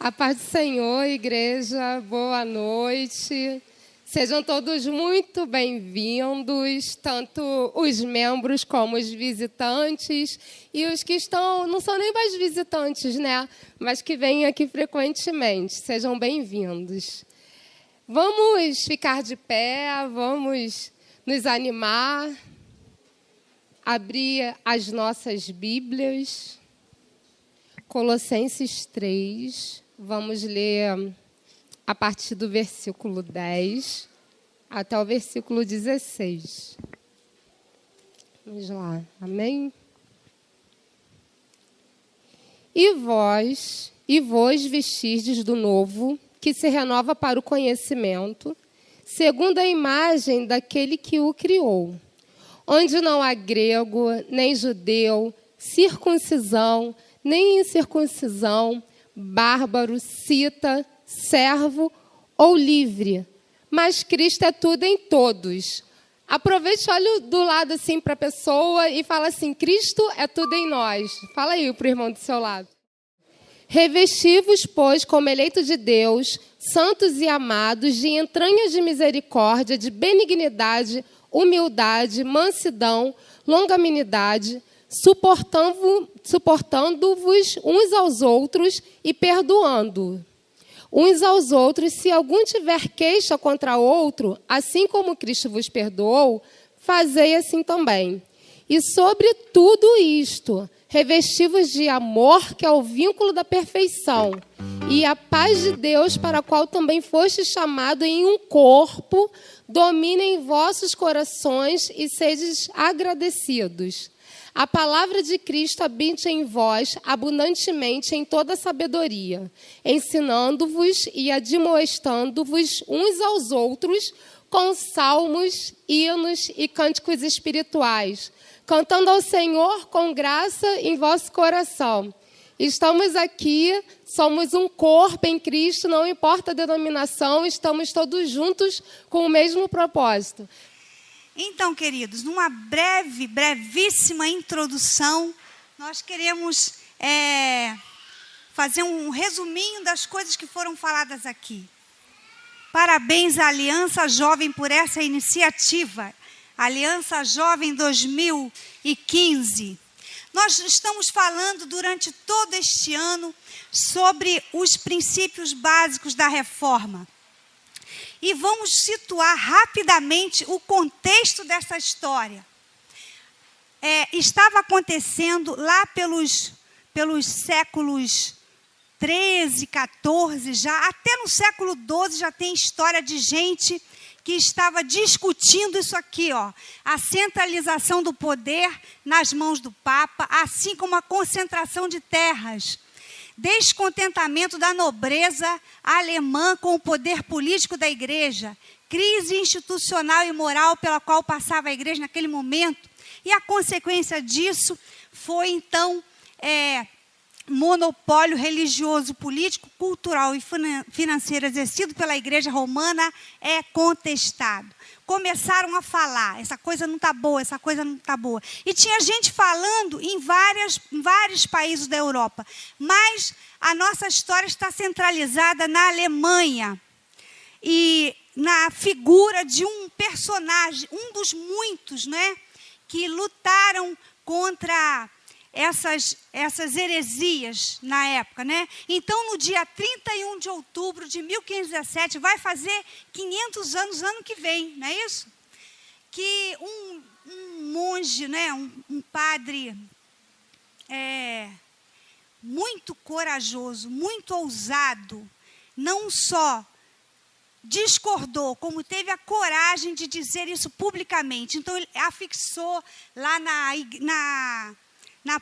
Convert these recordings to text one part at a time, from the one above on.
A paz do Senhor, igreja, boa noite. Sejam todos muito bem-vindos, tanto os membros como os visitantes e os que estão, não são nem mais visitantes, né? Mas que vêm aqui frequentemente. Sejam bem-vindos. Vamos ficar de pé, vamos nos animar, abrir as nossas Bíblias. Colossenses 3, vamos ler a partir do versículo 10 até o versículo 16. Vamos lá, amém? E vos vestirdes do novo, que se renova para o conhecimento, segundo a imagem daquele que o criou, onde não há grego, nem judeu, circuncisão, nem incircuncisão, bárbaro, cita, servo ou livre, mas Cristo é tudo em todos. Aproveite, olha do lado assim para a pessoa e fala assim: Cristo é tudo em nós. Fala aí para o irmão do seu lado. Revesti-vos, pois, como eleitos de Deus, santos e amados, de entranhas de misericórdia, de benignidade, humildade, mansidão, longanimidade, suportando-vos uns aos outros e perdoando uns aos outros, se algum tiver queixa contra outro, assim como Cristo vos perdoou, fazei assim também. E sobre tudo isto, revesti-vos de amor, que é o vínculo da perfeição, e a paz de Deus, para a qual também fostes chamado em um corpo, dominem vossos corações e sedes agradecidos. A palavra de Cristo habite em vós abundantemente em toda sabedoria, ensinando-vos e admoestando-vos uns aos outros com salmos, hinos e cânticos espirituais, cantando ao Senhor com graça em vosso coração. Estamos aqui, somos um corpo em Cristo, não importa a denominação, estamos todos juntos com o mesmo propósito. Então, queridos, numa brevíssima introdução, nós queremos fazer um resuminho das coisas que foram faladas aqui. Parabéns à Aliança Jovem por essa iniciativa, Aliança Jovem 2015. Nós estamos falando durante todo este ano sobre os princípios básicos da reforma. E vamos situar rapidamente o contexto dessa história. Estava acontecendo lá pelos séculos 13, 14, já até no século 12 já tem história de gente que estava discutindo isso aqui, ó, a centralização do poder nas mãos do Papa, assim como a concentração de terras. Descontentamento da nobreza alemã com o poder político da igreja, crise institucional e moral pela qual passava a igreja naquele momento, e a consequência disso foi, então, monopólio religioso, político, cultural e financeiro exercido pela igreja romana é contestado. Começaram a falar, essa coisa não está boa, essa coisa não está boa. E tinha gente falando em vários países da Europa. Mas a nossa história está centralizada na Alemanha. E na figura de um personagem, um dos muitos, né, que lutaram contra essas heresias na época, né? Então, no dia 31 de outubro de 1517, vai fazer 500 anos, ano que vem, não é isso? Que um monge, né, um padre muito corajoso, muito ousado, não só discordou, como teve a coragem de dizer isso publicamente. Então, ele afixou lá na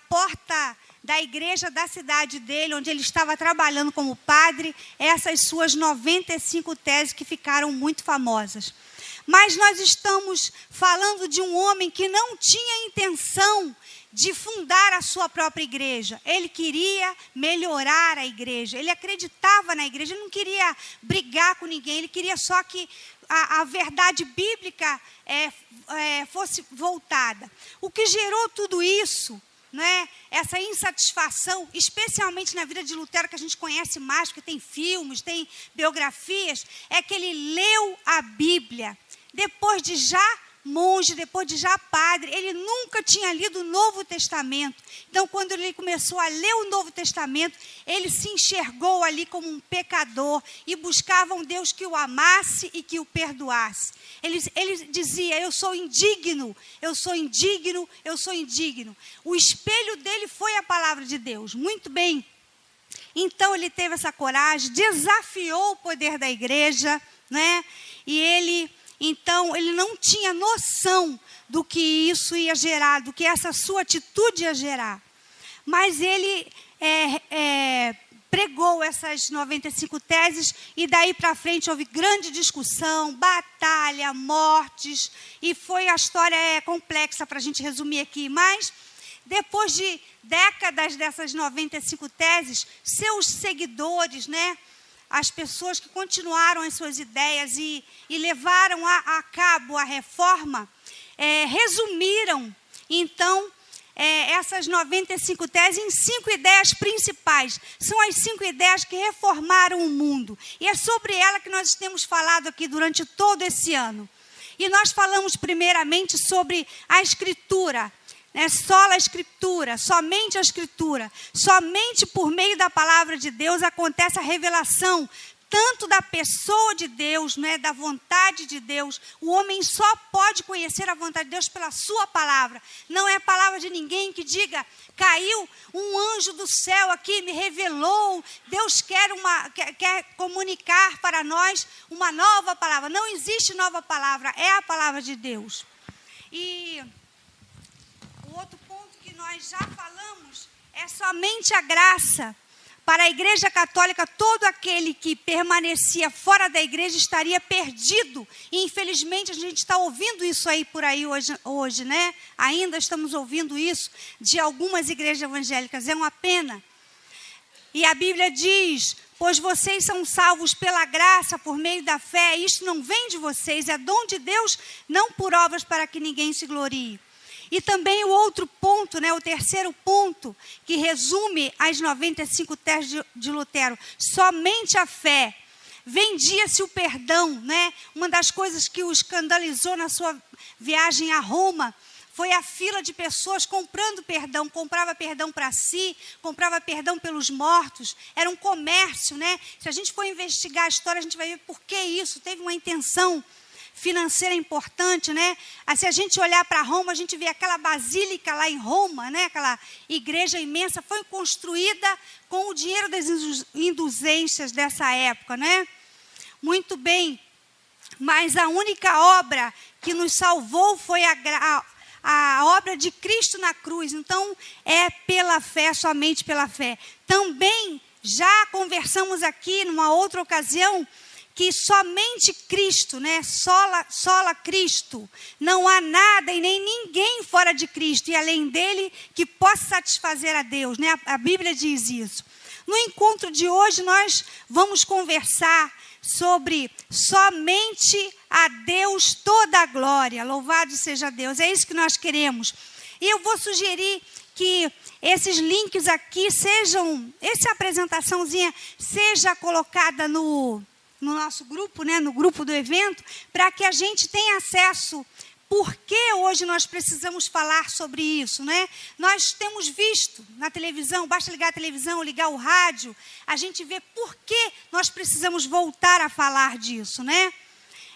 porta da igreja da cidade dele, onde ele estava trabalhando como padre, essas suas 95 teses que ficaram muito famosas. Mas nós estamos falando de um homem que não tinha intenção de fundar a sua própria igreja. Ele queria melhorar a igreja, ele acreditava na igreja, ele não queria brigar com ninguém, ele queria só que a verdade bíblica fosse voltada. O que gerou tudo isso né, essa insatisfação, especialmente na vida de Lutero, que a gente conhece mais, porque tem filmes, tem biografias, é que ele leu a Bíblia. Depois de já monge, depois de já padre, ele nunca tinha lido o Novo Testamento. Então, quando ele começou a ler o Novo Testamento, ele se enxergou ali como um pecador e buscava um Deus que o amasse e que o perdoasse. Ele dizia, eu sou indigno, eu sou indigno, eu sou indigno. O espelho dele foi a palavra de Deus. Muito bem. Então, ele teve essa coragem, desafiou o poder da igreja, né? E então, ele não tinha noção do que isso ia gerar, do que essa sua atitude ia gerar. Mas ele pregou essas 95 teses e daí para frente houve grande discussão, batalha, mortes. E a história é complexa para a gente resumir aqui. Mas, depois de décadas dessas 95 teses, seus seguidores, né? As pessoas que continuaram as suas ideias e levaram a cabo a reforma, resumiram, então, essas 95 teses em 5 ideias principais. São as 5 ideias que reformaram o mundo. E é sobre ela que nós temos falado aqui durante todo esse ano. E nós falamos primeiramente sobre a Escritura. Sola a Escritura, somente a Escritura. Somente por meio da palavra de Deus acontece a revelação, tanto da pessoa de Deus, da vontade de Deus. O homem só pode conhecer a vontade de Deus pela sua palavra. Não é a palavra de ninguém que diga, caiu um anjo do céu aqui, me revelou, Deus quer comunicar para nós uma nova palavra. Não existe nova palavra, é a palavra de Deus. E outro ponto que nós já falamos é somente a graça. Para a Igreja Católica, todo aquele que permanecia fora da igreja estaria perdido. E, infelizmente, a gente está ouvindo isso aí por aí hoje, né? Ainda estamos ouvindo isso de algumas igrejas evangélicas. É uma pena. E a Bíblia diz, pois vocês são salvos pela graça, por meio da fé. Isto não vem de vocês, é dom de Deus, não por obras para que ninguém se glorie. E também o outro ponto, o terceiro ponto, que resume as 95 teses de Lutero, somente a fé. Vendia-se o perdão, Uma das coisas que o escandalizou na sua viagem a Roma foi a fila de pessoas comprando perdão. Comprava perdão para si, comprava perdão pelos mortos. Era um comércio, Se a gente for investigar a história, a gente vai ver por que isso. Teve uma intenção financeira importante, Se a gente olhar para Roma, a gente vê aquela basílica lá em Roma, Aquela igreja imensa, foi construída com o dinheiro das indulgências dessa época, Muito bem, mas a única obra que nos salvou foi a obra de Cristo na cruz. Então, é pela fé, somente pela fé. Também, já conversamos aqui, numa outra ocasião, que somente Cristo, sola Cristo, não há nada e nem ninguém fora de Cristo, e além dele, que possa satisfazer a Deus, A Bíblia diz isso. No encontro de hoje, nós vamos conversar sobre somente a Deus toda a glória, louvado seja Deus, é isso que nós queremos. E eu vou sugerir que esses links aqui essa apresentaçãozinha seja colocada no nosso grupo, no grupo do evento, para que a gente tenha acesso. Por que hoje nós precisamos falar sobre isso, Nós temos visto na televisão, basta ligar a televisão, ligar o rádio, a gente vê por que nós precisamos voltar a falar disso,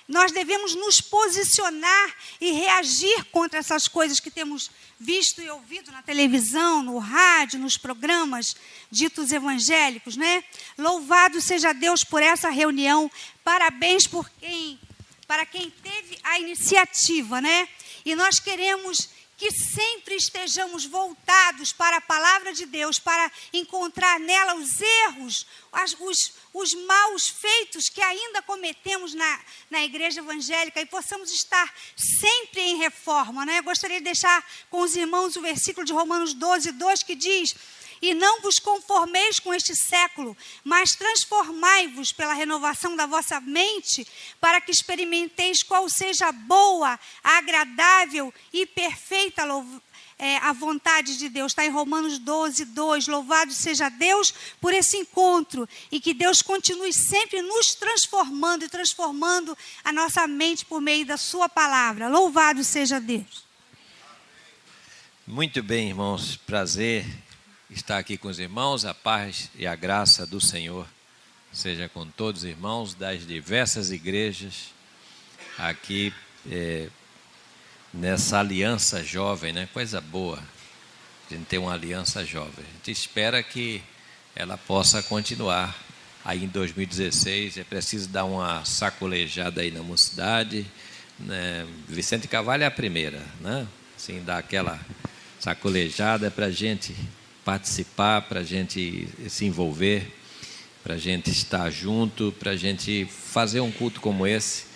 Nós devemos nos posicionar e reagir contra essas coisas que temos visto e ouvido na televisão, no rádio, nos programas ditos evangélicos, Louvado seja Deus por essa reunião. Parabéns para quem teve a iniciativa, E nós queremos que sempre estejamos voltados para a palavra de Deus, para encontrar nela os erros, os maus feitos que ainda cometemos na igreja evangélica e possamos estar sempre em reforma. Eu gostaria de deixar com os irmãos o versículo de Romanos 12, 2, que diz: e não vos conformeis com este século, mas transformai-vos pela renovação da vossa mente, para que experimenteis qual seja a boa, agradável e perfeita a vontade de Deus. Está em Romanos 12, 2. Louvado seja Deus por esse encontro. E que Deus continue sempre nos transformando e transformando a nossa mente por meio da sua palavra. Louvado seja Deus. Muito bem, irmãos. Prazer estar aqui com os irmãos. A paz e a graça do Senhor seja com todos os irmãos das diversas igrejas aqui nessa aliança jovem, né? Coisa boa a gente ter uma aliança jovem. A gente espera que ela possa continuar aí em 2016. É preciso dar uma sacolejada aí na mocidade, né? Vicente Carvalho é a primeira, né? Assim, dar aquela sacolejada para a gente participar, para a gente se envolver, para a gente estar junto, para a gente fazer um culto como esse.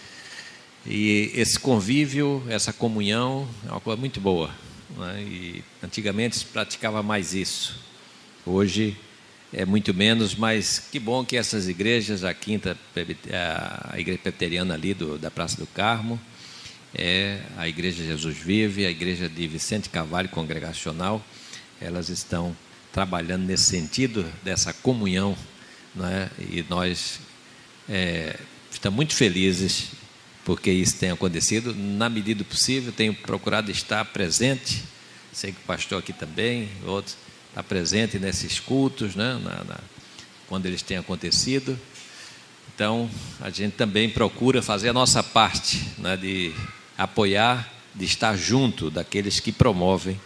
E esse convívio, essa comunhão é uma coisa muito boa, né? E antigamente se praticava mais isso. Hoje é muito menos, mas que bom que essas igrejas, a Quinta, a Igreja Presbiteriana ali da Praça do Carmo, a Igreja Jesus Vive, a Igreja de Vicente Carvalho Congregacional, elas estão trabalhando nesse sentido dessa comunhão, né? E nós estamos muito felizes porque isso tem acontecido. Na medida do possível, tenho procurado estar presente. Sei que o pastor aqui também, outros, está presente nesses cultos, né? Quando eles têm acontecido. Então, a gente também procura fazer a nossa parte, né? De apoiar, de estar junto daqueles que promovem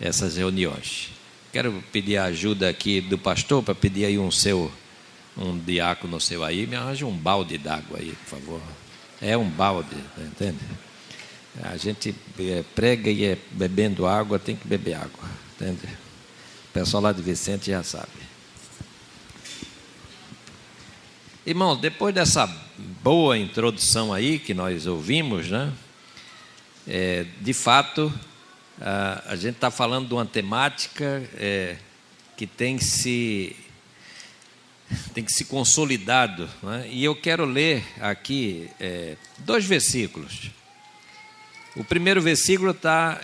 essas reuniões. Quero pedir a ajuda aqui do pastor para pedir aí um diácono seu aí, me arranja um balde d'água aí, por favor. É um balde, entende? A gente prega e bebendo água, tem que beber água, entende? O pessoal lá de Vicente já sabe. Irmão, depois dessa boa introdução aí que nós ouvimos, né? De fato, a gente está falando de uma temática que tem se consolidado, né? E eu quero ler aqui 2 versículos. O primeiro versículo está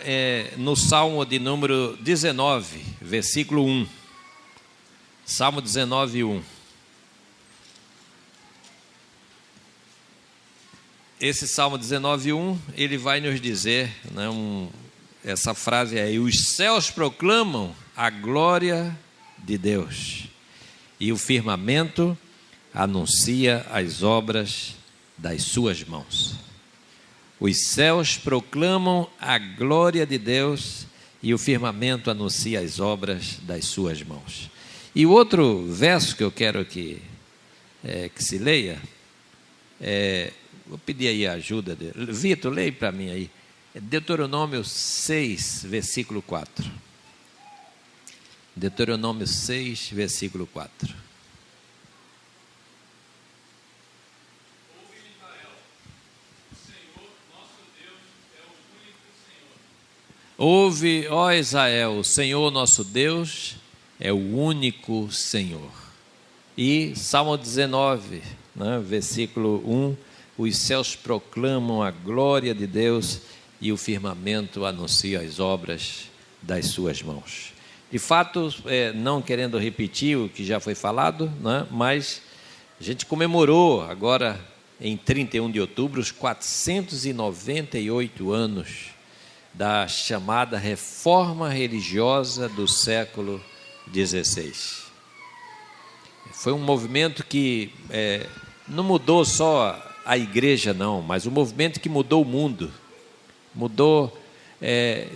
no Salmo de número 19, versículo 1. Salmo 19, 1. Esse Salmo 19, 1, ele vai nos dizer, né, essa frase aí: os céus proclamam a glória de Deus, e o firmamento anuncia as obras das suas mãos. Os céus proclamam a glória de Deus, e o firmamento anuncia as obras das suas mãos. E o outro verso que eu quero que se leia, vou pedir aí a ajuda dele. Vitor, leia para mim aí. Deuteronômio 6, versículo 4. Deuteronômio 6, versículo 4. Ouve, ó Israel, o Senhor nosso Deus é o único Senhor. E Salmo 19, né, versículo 1, os céus proclamam a glória de Deus e o firmamento anuncia as obras das suas mãos. De fato, não querendo repetir o que já foi falado, né, mas a gente comemorou agora em 31 de outubro os 498 anos da chamada reforma religiosa do século XVI. Foi um movimento que não mudou só a igreja não, mas um movimento que mudou o mundo, mudou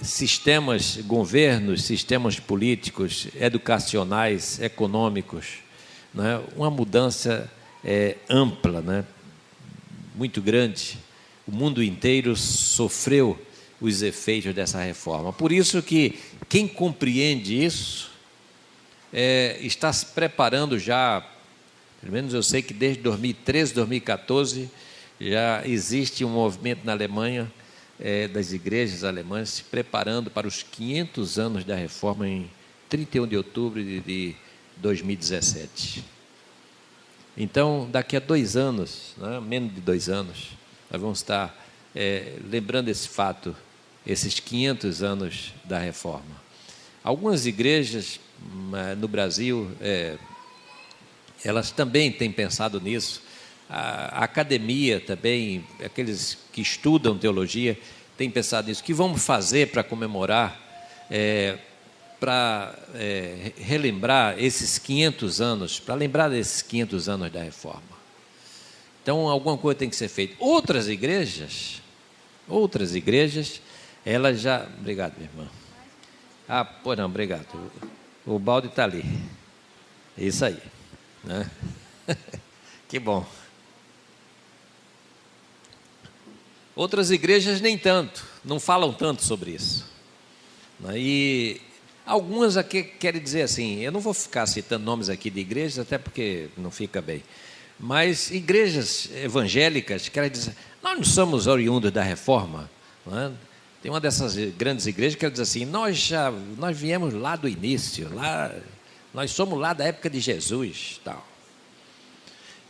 sistemas, governos, sistemas políticos, educacionais, econômicos, né? Uma mudança ampla, né? Muito grande. O mundo inteiro sofreu os efeitos dessa reforma. Por isso que quem compreende isso está se preparando já. Pelo menos eu sei que desde 2013, 2014, já existe um movimento na Alemanha, das igrejas alemãs, se preparando para os 500 anos da reforma em 31 de outubro de 2017. Então, daqui a 2 anos, né, menos de 2 anos, nós vamos estar lembrando esse fato esses 500 anos da Reforma. Algumas igrejas no Brasil, elas também têm pensado nisso. A academia também, aqueles que estudam teologia, têm pensado nisso. O que vamos fazer para comemorar, para relembrar esses 500 anos, para lembrar desses 500 anos da Reforma? Então, alguma coisa tem que ser feita. Outras igrejas, elas já... Obrigado, minha irmã. Pois não, obrigado. O balde está ali. Isso aí, né? Que bom. Outras igrejas nem tanto, não falam tanto sobre isso. E algumas aqui querem dizer assim, eu não vou ficar citando nomes aqui de igrejas, até porque não fica bem, mas igrejas evangélicas querem dizer, nós não somos oriundos da Reforma, não é? Tem uma dessas grandes igrejas que quer dizer assim, nós viemos lá do início, nós somos lá da época de Jesus, tal.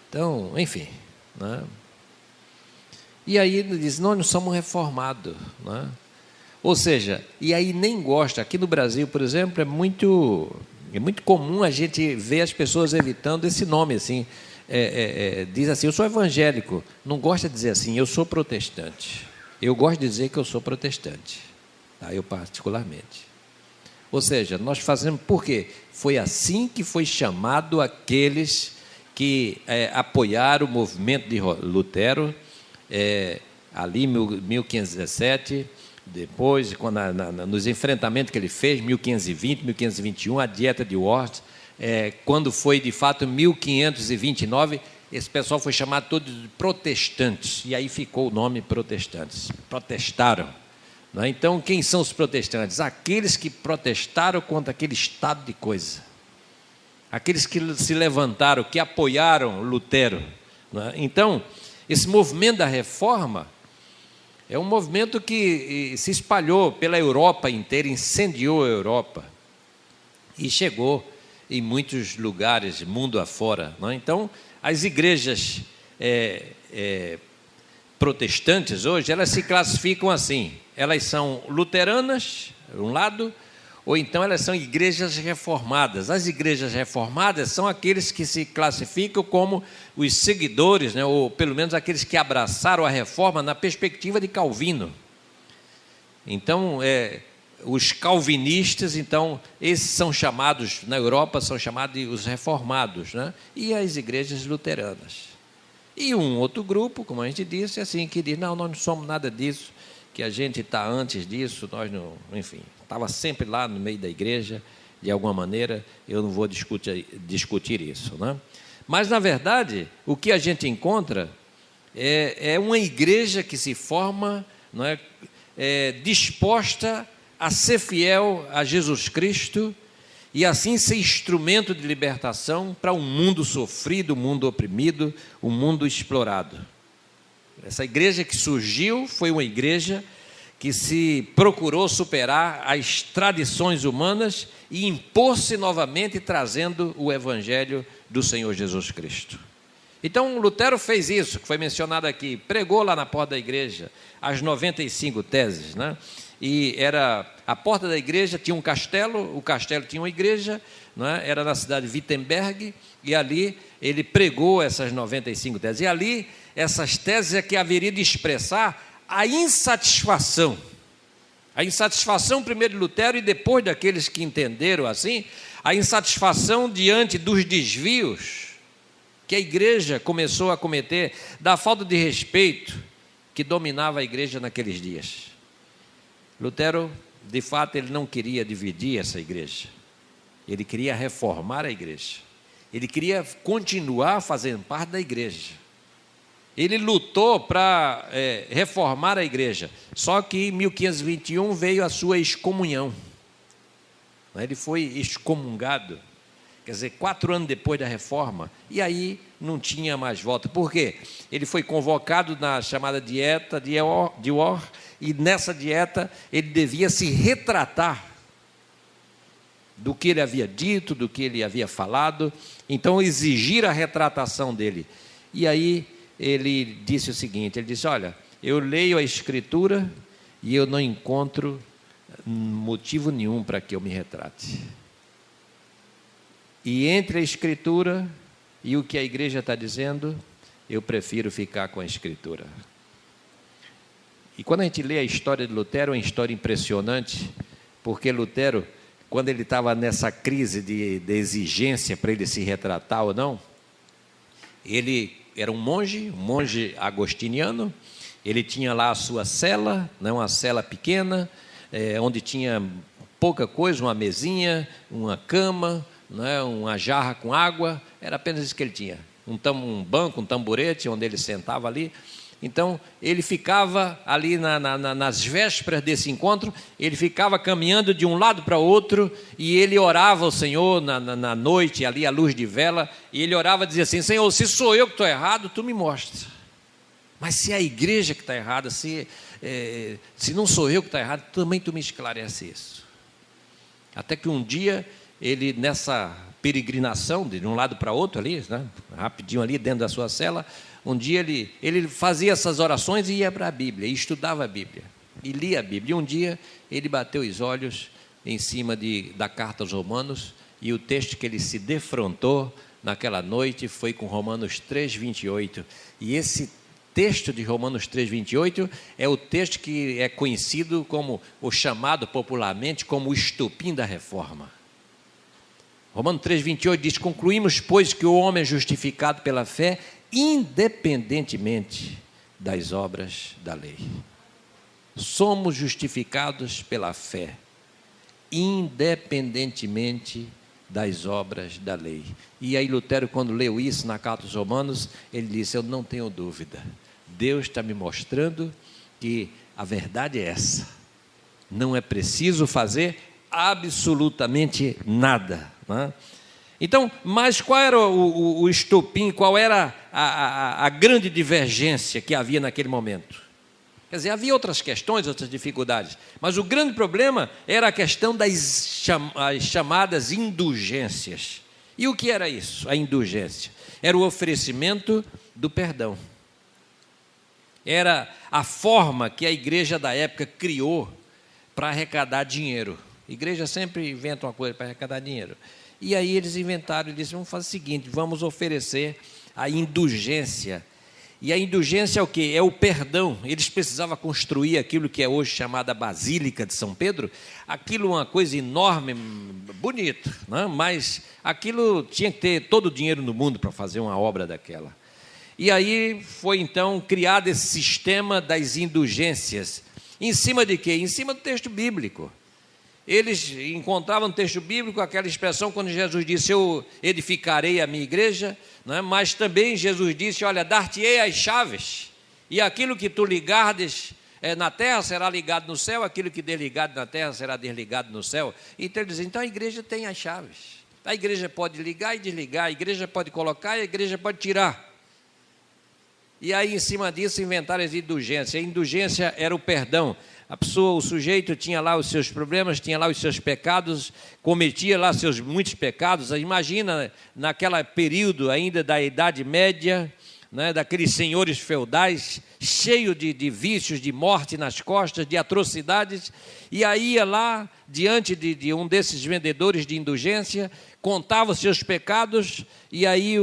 Então, enfim, né? E aí ele diz, nós não somos reformados, né? Ou seja, e aí nem gosta. Aqui no Brasil, por exemplo, é muito comum a gente ver as pessoas evitando esse nome assim. Diz assim, eu sou evangélico, não gosta de dizer assim, eu sou protestante. Eu gosto de dizer que eu sou protestante, tá? Eu particularmente. Ou seja, nós fazemos, por quê? Foi assim que foi chamado aqueles que apoiaram o movimento de Lutero, ali em 1517, depois, nos enfrentamentos que ele fez, 1520, 1521, a Dieta de Worms, quando foi de fato 1529, esse pessoal foi chamado todo de protestantes, e aí ficou o nome protestantes, protestaram. Não é? Então, quem são os protestantes? Aqueles que protestaram contra aquele estado de coisa, aqueles que se levantaram, que apoiaram Lutero. Não é? Então, esse movimento da Reforma é um movimento que se espalhou pela Europa inteira, incendiou a Europa e chegou em muitos lugares, mundo afora. Não é? Então, as igrejas protestantes hoje, elas se classificam assim, elas são luteranas, de um lado, ou então elas são igrejas reformadas. As igrejas reformadas são aqueles que se classificam como os seguidores, né, ou pelo menos aqueles que abraçaram a reforma na perspectiva de Calvino. Então, os calvinistas, então, esses são chamados, na Europa, são chamados de os reformados, né? E as igrejas luteranas. E um outro grupo, como a gente disse, assim, que diz, não, nós não somos nada disso, que a gente está antes disso, nós não, enfim, estava sempre lá no meio da igreja, de alguma maneira, eu não vou discutir isso, né? Mas, na verdade, o que a gente encontra é uma igreja que se forma, não é, disposta a ser fiel a Jesus Cristo e assim ser instrumento de libertação para um mundo sofrido, um mundo oprimido, um mundo explorado. Essa igreja que surgiu foi uma igreja que se procurou superar as tradições humanas e impor-se novamente trazendo o evangelho do Senhor Jesus Cristo. Então, Lutero fez isso, que foi mencionado aqui, pregou lá na porta da igreja as 95 teses, né? E a porta da igreja tinha um castelo, o castelo tinha uma igreja, né? Era na cidade de Wittenberg, e ali ele pregou essas 95 teses. E ali, essas teses é que haveria de expressar a insatisfação primeiro de Lutero e depois daqueles que entenderam assim, a insatisfação diante dos desvios que a igreja começou a cometer, da falta de respeito que dominava a igreja naqueles dias. Lutero, de fato, ele não queria dividir essa igreja, ele queria reformar a igreja, ele queria continuar fazendo parte da igreja, ele lutou para reformar a igreja, só que em 1521 veio a sua excomunhão, ele foi excomungado, quer dizer, 4 anos depois da reforma, e aí não tinha mais volta. Por quê? Ele foi convocado na chamada Dieta de Worms, e nessa dieta ele devia se retratar do que ele havia dito, do que ele havia falado, então exigir a retratação dele. E aí ele disse o seguinte, ele disse, olha, eu leio a Escritura e eu não encontro motivo nenhum para que eu me retrate. E entre a Escritura e o que a igreja está dizendo, eu prefiro ficar com a Escritura. E quando a gente lê a história de Lutero, é uma história impressionante, porque Lutero, quando ele estava nessa crise de exigência para ele se retratar ou não, ele era um monge agostiniano, ele tinha lá a sua cela, né, uma cela pequena, onde tinha pouca coisa, uma mesinha, uma cama, né, uma jarra com água, era apenas isso que ele tinha. Um banco, um tamborete, onde ele sentava ali. Então, ele ficava ali nas vésperas desse encontro, ele ficava caminhando de um lado para o outro, e ele orava ao Senhor na noite, ali à luz de vela, e ele orava e dizia assim: Senhor, se sou eu que estou errado, tu me mostra. Mas se é a igreja que está errada, se não sou eu que está errado, também tu me esclarece isso. Até que um dia, ele nessa peregrinação, de um lado para outro ali, né, rapidinho ali dentro da sua cela, um dia ele fazia essas orações e ia para a Bíblia, e estudava a Bíblia, e lia a Bíblia. E um dia ele bateu os olhos em cima da carta aos Romanos, e o texto que ele se defrontou naquela noite foi com Romanos 3:28. E esse texto de Romanos 3:28 é o texto que é conhecido como, ou chamado popularmente, como o estopim da reforma. Romanos 3:28 diz: concluímos, pois, que o homem é justificado pela fé, independentemente das obras da lei. Somos justificados pela fé, independentemente das obras da lei. E aí Lutero, quando leu isso na carta aos Romanos, ele disse: eu não tenho dúvida, Deus está me mostrando que a verdade é essa, não é preciso fazer absolutamente nada, né? Então, mas qual era o estopim, qual era a grande divergência que havia naquele momento? Quer dizer, havia outras questões, outras dificuldades, mas o grande problema era a questão das chamadas indulgências. E o que era isso, a indulgência? Era o oferecimento do perdão. Era a forma que a igreja da época criou para arrecadar dinheiro. A igreja sempre inventa uma coisa para arrecadar dinheiro. E aí eles inventaram e disseram: vamos fazer o seguinte, vamos oferecer a indulgência. E a indulgência é o quê? É o perdão. Eles precisavam construir aquilo que é hoje chamada Basílica de São Pedro. Aquilo uma coisa enorme, bonito, né? Mas aquilo tinha que ter todo o dinheiro no mundo para fazer uma obra daquela. E aí foi então criado esse sistema das indulgências. Em cima de quê? Em cima do texto bíblico. Eles encontravam no texto bíblico aquela expressão quando Jesus disse: eu edificarei a minha igreja, né? Mas também Jesus disse: olha, dar-te-ei as chaves, e aquilo que tu ligardes na terra será ligado no céu, aquilo que desligado na terra será desligado no céu. Então ele diz: então a igreja tem as chaves, a igreja pode ligar e desligar, a igreja pode colocar e a igreja pode tirar. E aí em cima disso inventaram as indulgências. A indulgência era o perdão. A pessoa, o sujeito tinha lá os seus problemas, tinha lá os seus pecados, cometia lá seus muitos pecados. Imagina naquele período ainda da Idade Média, né, daqueles senhores feudais, cheio de vícios, de morte nas costas, de atrocidades, e aí ia lá diante de um desses vendedores de indulgência, contava os seus pecados, e aí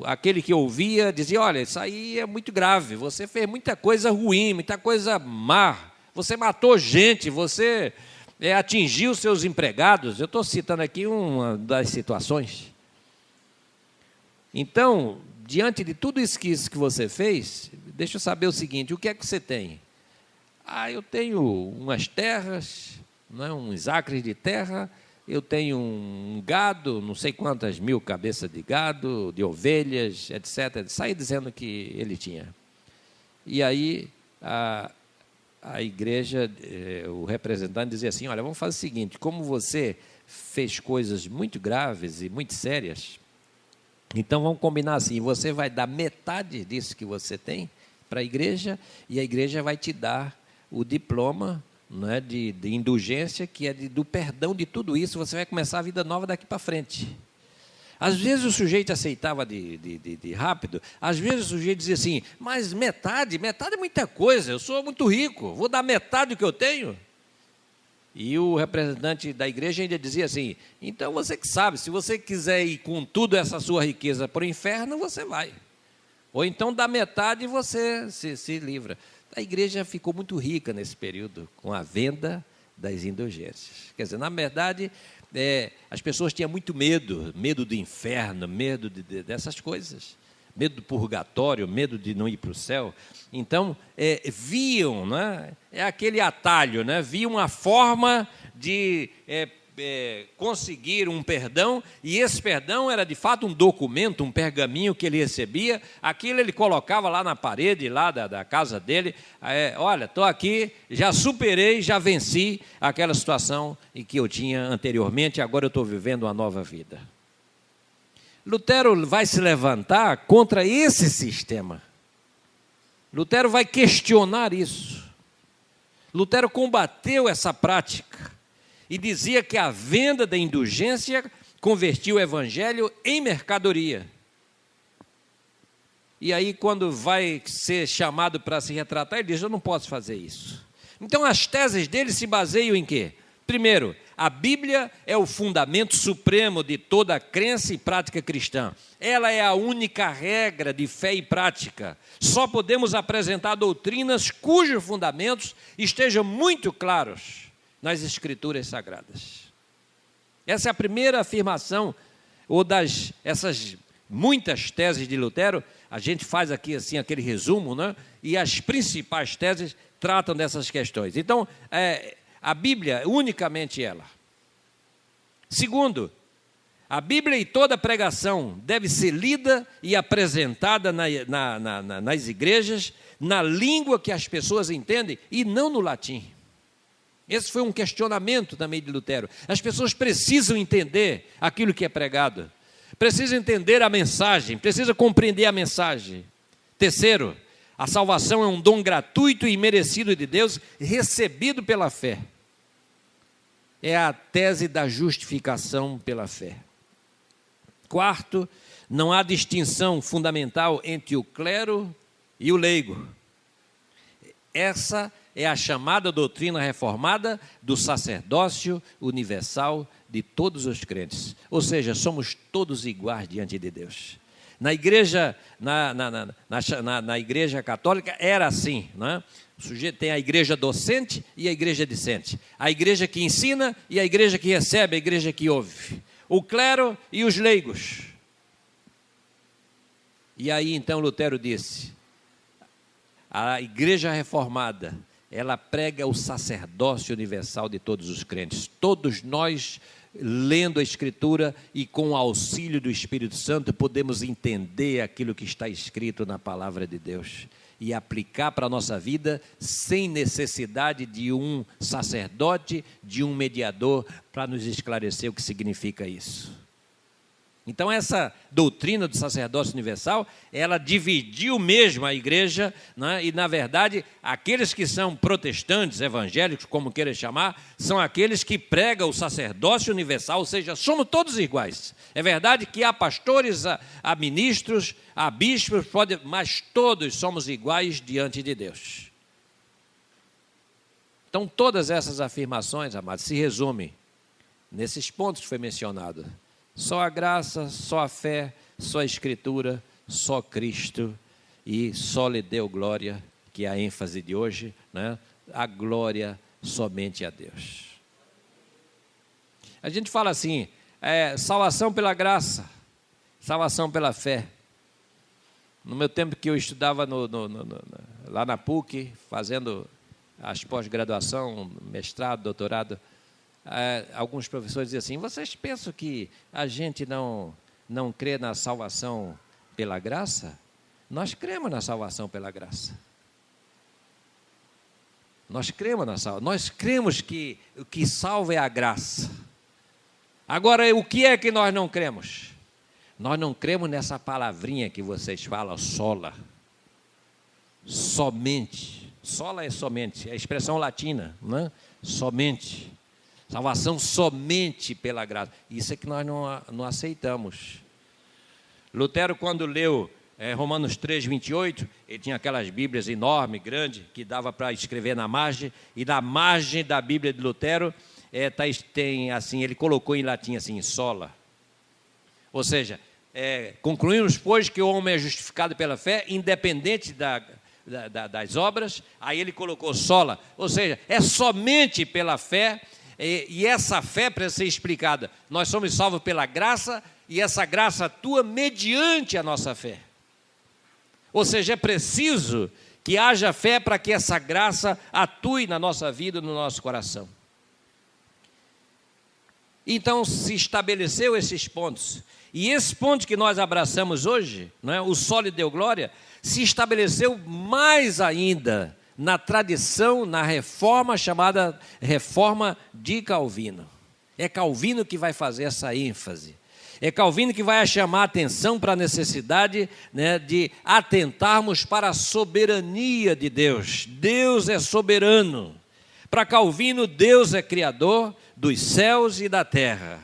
aquele que ouvia dizia: olha, isso aí é muito grave, você fez muita coisa ruim, muita coisa má, você matou gente, você atingiu seus empregados. Eu estou citando aqui uma das situações. Então, diante de tudo isso que você fez, deixa eu saber o seguinte: o que é que você tem? Eu tenho umas terras, né, uns acres de terra, eu tenho um gado, não sei quantas mil cabeças de gado, de ovelhas, etc. Saí dizendo que ele tinha. E aí a igreja, o representante dizia assim: olha, vamos fazer o seguinte, como você fez coisas muito graves e muito sérias, então vamos combinar assim, você vai dar metade disso que você tem para a igreja, e a igreja vai te dar o diploma, né, de indulgência, que é do perdão de tudo isso. Você vai começar a vida nova daqui para frente. Às vezes o sujeito aceitava de rápido, às vezes o sujeito dizia assim, mas metade é muita coisa, eu sou muito rico, vou dar metade do que eu tenho. E o representante da igreja ainda dizia assim, então você que sabe, se você quiser ir com tudo essa sua riqueza para o inferno, você vai. Ou então dá metade e você se livra. A igreja ficou muito rica nesse período, com a venda das indulgências. Quer dizer, na verdade, as pessoas tinham muito medo do inferno, medo dessas coisas, medo do purgatório, medo de não ir para o céu. Então, viam, né, aquele atalho, né, viam uma forma de conseguir um perdão, e esse perdão era de fato um documento, um pergaminho que ele recebia, aquilo ele colocava lá na parede, lá da casa dele, olha, estou aqui, já superei, já venci aquela situação em que eu tinha anteriormente, agora eu estou vivendo uma nova vida. Lutero vai se levantar contra esse sistema. Lutero vai questionar isso. Lutero combateu essa prática e dizia que a venda da indulgência convertia o evangelho em mercadoria. E aí, quando vai ser chamado para se retratar, ele diz, eu não posso fazer isso. Então, as teses dele se baseiam em quê? Primeiro, a Bíblia é o fundamento supremo de toda a crença e prática cristã. Ela é a única regra de fé e prática. Só podemos apresentar doutrinas cujos fundamentos estejam muito claros nas Escrituras Sagradas. Essa é a primeira afirmação, ou essas muitas teses de Lutero. A gente faz aqui assim aquele resumo, né? E as principais teses tratam dessas questões. Então, a Bíblia, unicamente ela. Segundo, a Bíblia e toda pregação deve ser lida e apresentada nas igrejas, na língua que as pessoas entendem, e não no latim. Esse foi um questionamento também de Lutero. As pessoas precisam entender aquilo que é pregado, precisam entender a mensagem, precisam compreender a mensagem. Terceiro, a salvação é um dom gratuito e merecido de Deus, recebido pela fé. É a tese da justificação pela fé. Quarto, não há distinção fundamental entre o clero e o leigo. Essa é a chamada doutrina reformada do sacerdócio universal de todos os crentes. Ou seja, somos todos iguais diante de Deus. Na igreja, na igreja católica era assim, né? O sujeito tem a igreja docente e a igreja discente. A igreja que ensina e a igreja que recebe, a igreja que ouve. O clero e os leigos. E aí então Lutero disse, a igreja reformada, ela prega o sacerdócio universal de todos os crentes. Todos nós, lendo a Escritura e com o auxílio do Espírito Santo, podemos entender aquilo que está escrito na palavra de Deus e aplicar para a nossa vida sem necessidade de um sacerdote, de um mediador, para nos esclarecer o que significa isso. Então, essa doutrina do sacerdócio universal, ela dividiu mesmo a igreja, né? E, na verdade, aqueles que são protestantes, evangélicos, como queiram chamar, são aqueles que pregam o sacerdócio universal, ou seja, somos todos iguais. É verdade que há pastores, há ministros, há bispos, mas todos somos iguais diante de Deus. Então, todas essas afirmações, amados, se resumem nesses pontos que foi mencionado. Só a graça, só a fé, só a Escritura, só Cristo e só lhe deu glória, que é a ênfase de hoje, né? A glória somente a Deus. A gente fala assim, salvação pela graça, salvação pela fé. No meu tempo que eu estudava lá na PUC, fazendo as pós-graduação, mestrado, doutorado, alguns professores diziam assim, vocês pensam que a gente não crê na salvação pela graça? Nós cremos na salvação pela graça. Nós cremos na salvação. Nós cremos que o que salva é a graça. Agora, o que é que nós não cremos? Nós não cremos nessa palavrinha que vocês falam, sola. Somente. Sola é somente, é a expressão latina, né? Somente. Salvação somente pela graça. Isso é que nós não aceitamos. Lutero, quando leu Romanos 3, 28, ele tinha aquelas bíblias enormes, grandes, que dava para escrever na margem, e na margem da Bíblia de Lutero, tem assim, ele colocou em latim assim, sola. Ou seja, concluímos, pois, que o homem é justificado pela fé, independente das obras. Aí ele colocou sola, ou seja, é somente pela fé, e essa fé precisa ser explicada. Nós somos salvos pela graça, e essa graça atua mediante a nossa fé. Ou seja, é preciso que haja fé para que essa graça atue na nossa vida, no nosso coração. Então se estabeleceu esses pontos. E esse ponto que nós abraçamos hoje, não é, o solo deu glória, se estabeleceu mais ainda na tradição, na reforma chamada Reforma de Calvino. É Calvino que vai fazer essa ênfase. É Calvino que vai chamar a atenção para a necessidade, né, de atentarmos para a soberania de Deus. Deus é soberano. Para Calvino, Deus é criador dos céus e da terra.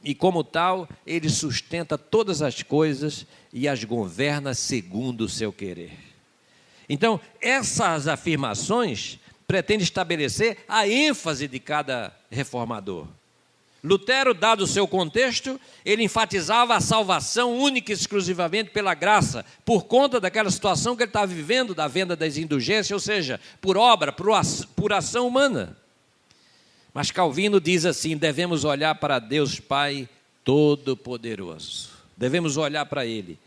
E como tal, ele sustenta todas as coisas e as governa segundo o seu querer. Então, essas afirmações pretendem estabelecer a ênfase de cada reformador. Lutero, dado o seu contexto, ele enfatizava a salvação única e exclusivamente pela graça, por conta daquela situação que ele estava vivendo, da venda das indulgências, ou seja, por obra, por ação humana. Mas Calvino diz assim, devemos olhar para Deus Pai Todo-Poderoso. Devemos olhar para Ele.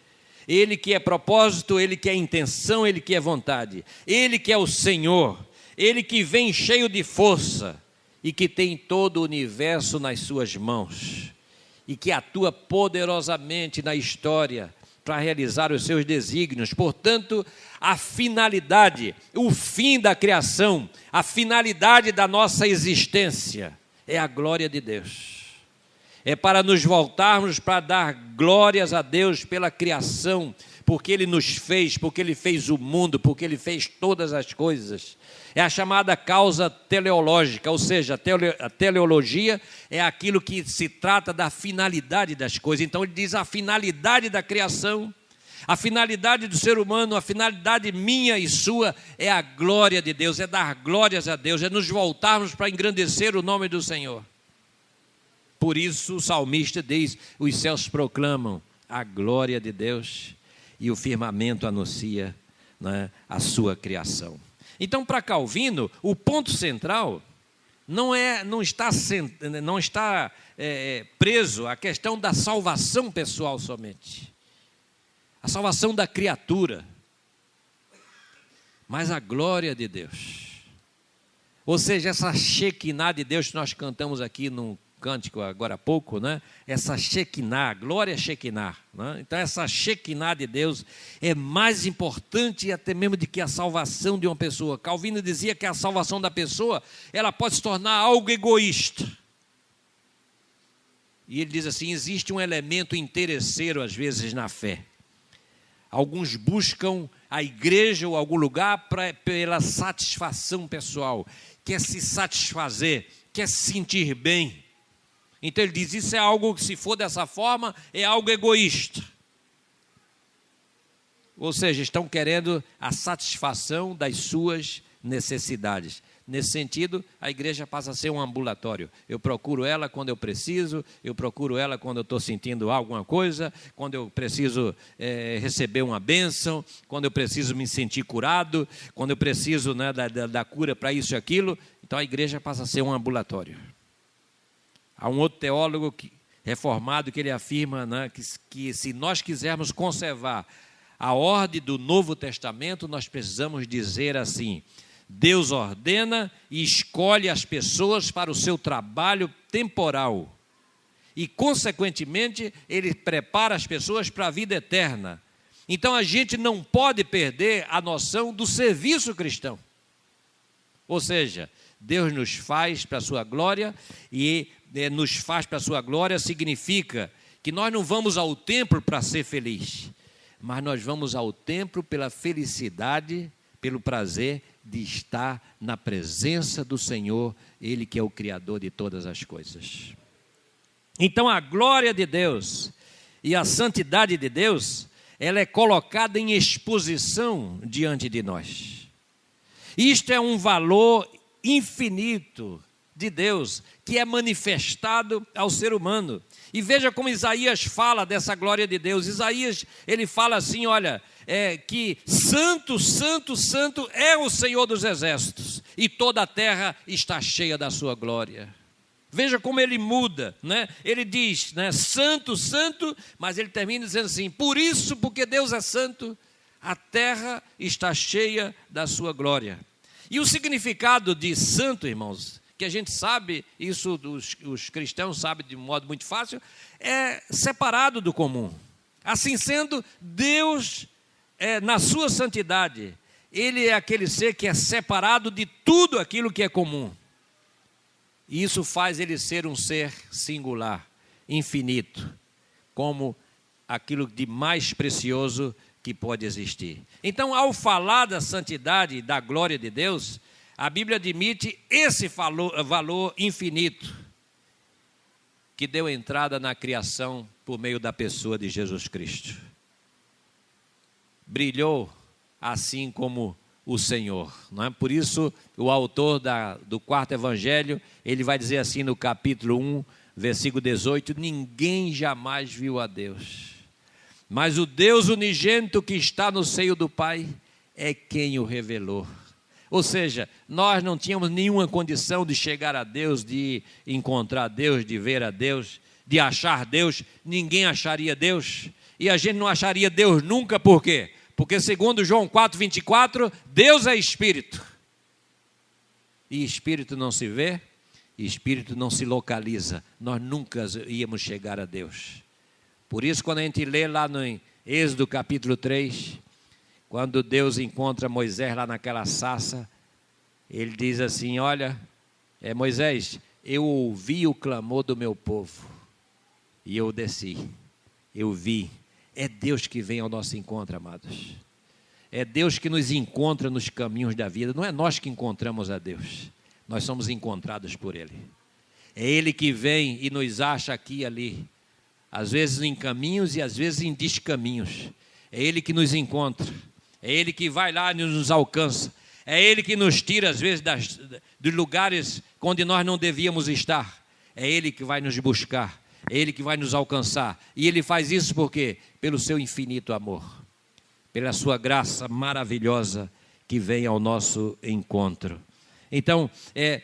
Ele que é propósito, Ele que é intenção, Ele que é vontade. Ele que é o Senhor, Ele que vem cheio de força e que tem todo o universo nas suas mãos e que atua poderosamente na história para realizar os seus desígnios. Portanto, a finalidade, o fim da criação, a finalidade da nossa existência é a glória de Deus. É para nos voltarmos para dar glórias a Deus pela criação, porque Ele nos fez, porque Ele fez o mundo, porque Ele fez todas as coisas. É a chamada causa teleológica, ou seja, a teleologia é aquilo que se trata da finalidade das coisas. Então ele diz a finalidade da criação, a finalidade do ser humano, a finalidade minha e sua é a glória de Deus, é dar glórias a Deus, é nos voltarmos para engrandecer o nome do Senhor. Por isso o salmista diz, os céus proclamam a glória de Deus e o firmamento anuncia, né, a sua criação. Então, para Calvino, o ponto central não está preso à questão da salvação pessoal somente, a salvação da criatura, mas a glória de Deus. Ou seja, essa Shekinah de Deus que nós cantamos aqui num cântico agora há pouco, né? Essa Shekinah, glória Shekinah, né? Então essa Shekinah de Deus é mais importante até mesmo do que a salvação de uma pessoa. Calvino dizia que a salvação da pessoa, ela pode se tornar algo egoísta. E ele diz assim, existe um elemento interesseiro às vezes na fé. Alguns buscam a igreja ou algum lugar pela satisfação pessoal, quer se satisfazer, quer se sentir bem. Então ele diz, isso é algo que, se for dessa forma, é algo egoísta. Ou seja, estão querendo a satisfação das suas necessidades. Nesse sentido, a igreja passa a ser um ambulatório. Eu procuro ela quando eu preciso, eu procuro ela quando eu estou sentindo alguma coisa, quando eu preciso receber uma bênção, quando eu preciso me sentir curado, quando eu preciso, né, da cura para isso e aquilo. Então a igreja passa a ser um ambulatório. Há um outro teólogo reformado que ele afirma, né, que se nós quisermos conservar a ordem do Novo Testamento, nós precisamos dizer assim, Deus ordena e escolhe as pessoas para o seu trabalho temporal e, consequentemente, Ele prepara as pessoas para a vida eterna. Então, a gente não pode perder a noção do serviço cristão. Ou seja, Deus nos faz para a sua glória e nos faz para a sua glória significa que nós não vamos ao templo para ser feliz, mas nós vamos ao templo pela felicidade, pelo prazer de estar na presença do Senhor, Ele que é o Criador de todas as coisas. Então a glória de Deus e a santidade de Deus, ela é colocada em exposição diante de nós. Isto é um valor infinito de Deus, que é manifestado ao ser humano. E veja como Isaías fala dessa glória de Deus. Isaías, ele fala assim, olha, que santo, santo, santo é o Senhor dos exércitos, e toda a terra está cheia da sua glória. Veja como ele muda, né? Ele diz, né, santo, santo, mas ele termina dizendo assim, por isso, porque Deus é santo, a terra está cheia da sua glória. E o significado de santo, irmãos, que a gente sabe, isso os cristãos sabem de modo muito fácil, é separado do comum. Assim sendo, Deus, na sua santidade, Ele é aquele ser que é separado de tudo aquilo que é comum. E isso faz Ele ser um ser singular, infinito, como aquilo de mais precioso que pode existir. Então, ao falar da santidade e da glória de Deus, a Bíblia admite esse valor infinito que deu entrada na criação por meio da pessoa de Jesus Cristo. Brilhou assim como o Senhor, não é? Por isso, o autor do quarto evangelho, ele vai dizer assim no capítulo 1, versículo 18, ninguém jamais viu a Deus, mas o Deus unigênito que está no seio do Pai é quem o revelou. Ou seja, nós não tínhamos nenhuma condição de chegar a Deus, de encontrar Deus, de ver a Deus, de achar Deus. Ninguém acharia Deus, e a gente não acharia Deus nunca. Por quê? Porque segundo João 4,24, Deus é Espírito, e Espírito não se vê, e Espírito não se localiza. Nós nunca íamos chegar a Deus. Por isso, quando a gente lê lá no Êxodo capítulo 3, quando Deus encontra Moisés lá naquela sarça, ele diz assim, olha, Moisés, eu ouvi o clamor do meu povo, e eu desci, eu vi. É Deus que vem ao nosso encontro, amados. É Deus que nos encontra nos caminhos da vida. Não é nós que encontramos a Deus, nós somos encontrados por Ele. É Ele que vem e nos acha aqui e ali, às vezes em caminhos e às vezes em descaminhos. É Ele que nos encontra, é Ele que vai lá e nos alcança, é Ele que nos tira às vezes dos lugares onde nós não devíamos estar. É Ele que vai nos buscar, é Ele que vai nos alcançar. E Ele faz isso por quê? Pelo seu infinito amor, pela sua graça maravilhosa que vem ao nosso encontro. Então,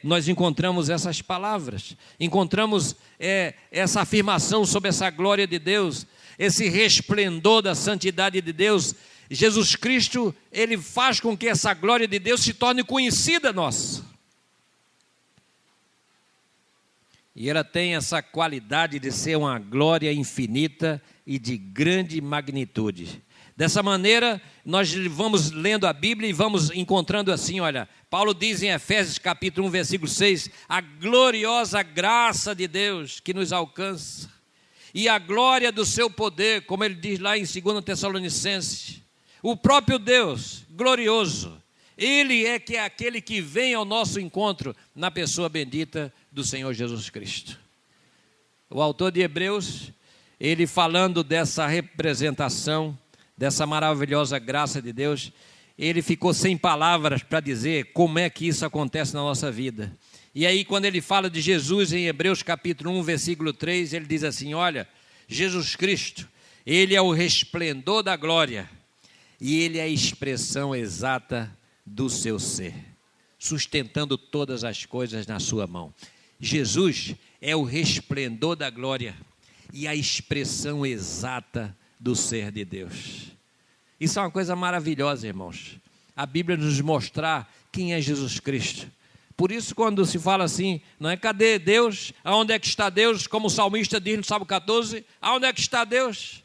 nós encontramos essas palavras, encontramos essa afirmação sobre essa glória de Deus, esse resplendor da santidade de Deus. Jesus Cristo, Ele faz com que essa glória de Deus se torne conhecida nossa. E ela tem essa qualidade de ser uma glória infinita e de grande magnitude. Dessa maneira, nós vamos lendo a Bíblia e vamos encontrando assim, olha, Paulo diz em Efésios capítulo 1, versículo 6, a gloriosa graça de Deus que nos alcança, e a glória do seu poder, como ele diz lá em 2 Tessalonicenses, o próprio Deus glorioso, Ele é que é aquele que vem ao nosso encontro na pessoa bendita do Senhor Jesus Cristo. O autor de Hebreus, ele falando dessa representação, dessa maravilhosa graça de Deus, ele ficou sem palavras para dizer como é que isso acontece na nossa vida. E aí quando ele fala de Jesus em Hebreus capítulo 1, versículo 3, ele diz assim, olha, Jesus Cristo, Ele é o resplendor da glória, e Ele é a expressão exata do seu ser, sustentando todas as coisas na sua mão. Jesus é o resplendor da glória e a expressão exata do ser de Deus. Isso é uma coisa maravilhosa, irmãos. A Bíblia nos mostrar quem é Jesus Cristo. Por isso, quando se fala assim, não é? Cadê Deus? Aonde é que está Deus? Como o salmista diz no Salmo 14, aonde é que está Deus?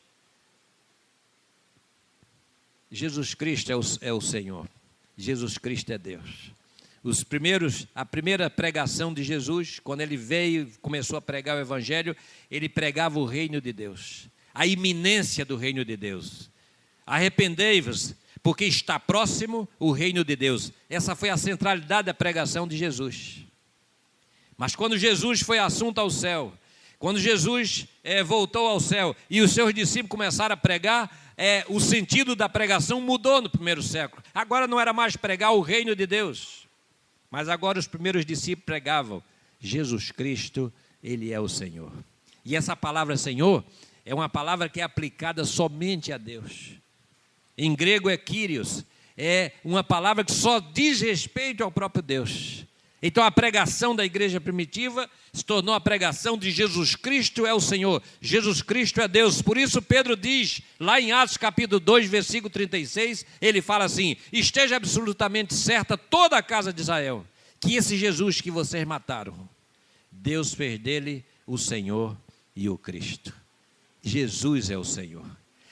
Jesus Cristo é o Senhor. Jesus Cristo é Deus. A primeira pregação de Jesus, quando ele veio e começou a pregar o Evangelho, ele pregava o reino de Deus, a iminência do reino de Deus. Arrependei-vos, porque está próximo o reino de Deus. Essa foi a centralidade da pregação de Jesus. Mas quando Jesus foi assunto ao céu, Quando Jesus voltou ao céu e os seus discípulos começaram a pregar, o sentido da pregação mudou no primeiro século. Agora não era mais pregar o reino de Deus, mas agora os primeiros discípulos pregavam: Jesus Cristo, Ele é o Senhor. E essa palavra Senhor é uma palavra que é aplicada somente a Deus. Em grego é Kyrios, é uma palavra que só diz respeito ao próprio Deus. Então a pregação da igreja primitiva se tornou a pregação de Jesus Cristo é o Senhor, Jesus Cristo é Deus. Por isso Pedro diz, lá em Atos capítulo 2, versículo 36, ele fala assim: esteja absolutamente certa toda a casa de Israel, que esse Jesus que vocês mataram, Deus fez dele o Senhor e o Cristo. Jesus é o Senhor.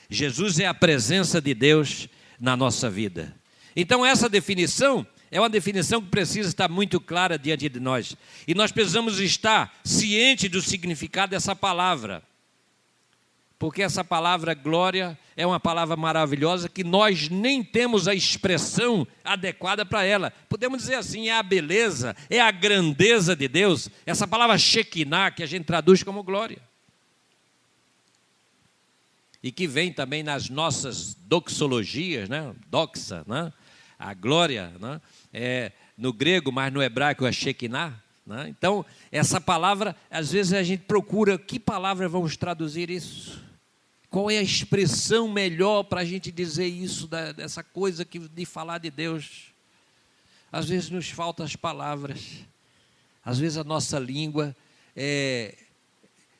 Jesus é a presença de Deus na nossa vida. Então essa definição é uma definição que precisa estar muito clara diante de nós. E nós precisamos estar cientes do significado dessa palavra. Porque essa palavra glória é uma palavra maravilhosa que nós nem temos a expressão adequada para ela. Podemos dizer assim, é a beleza, é a grandeza de Deus. Essa palavra Shekinah, que a gente traduz como glória. E que vem também nas nossas doxologias, né? Doxa, né? A glória, né? No grego, mas no hebraico é Shekinah, né? Então, essa palavra, às vezes a gente procura, que palavra vamos traduzir isso? Qual é a expressão melhor para a gente dizer isso, dessa coisa de falar de Deus? Às vezes nos faltam as palavras, às vezes a nossa língua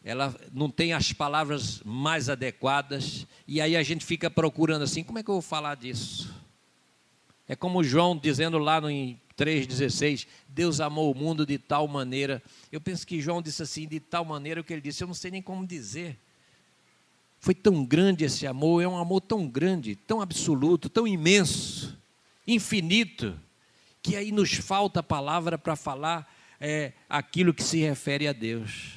ela não tem as palavras mais adequadas, e aí a gente fica procurando assim, como é que eu vou falar disso? É como João dizendo lá em 3,16, Deus amou o mundo de tal maneira. Eu penso que João disse assim, de tal maneira, o que ele disse, eu não sei nem como dizer. Foi tão grande esse amor, é um amor tão grande, tão absoluto, tão imenso, infinito, que aí nos falta a palavra para falar aquilo que se refere a Deus.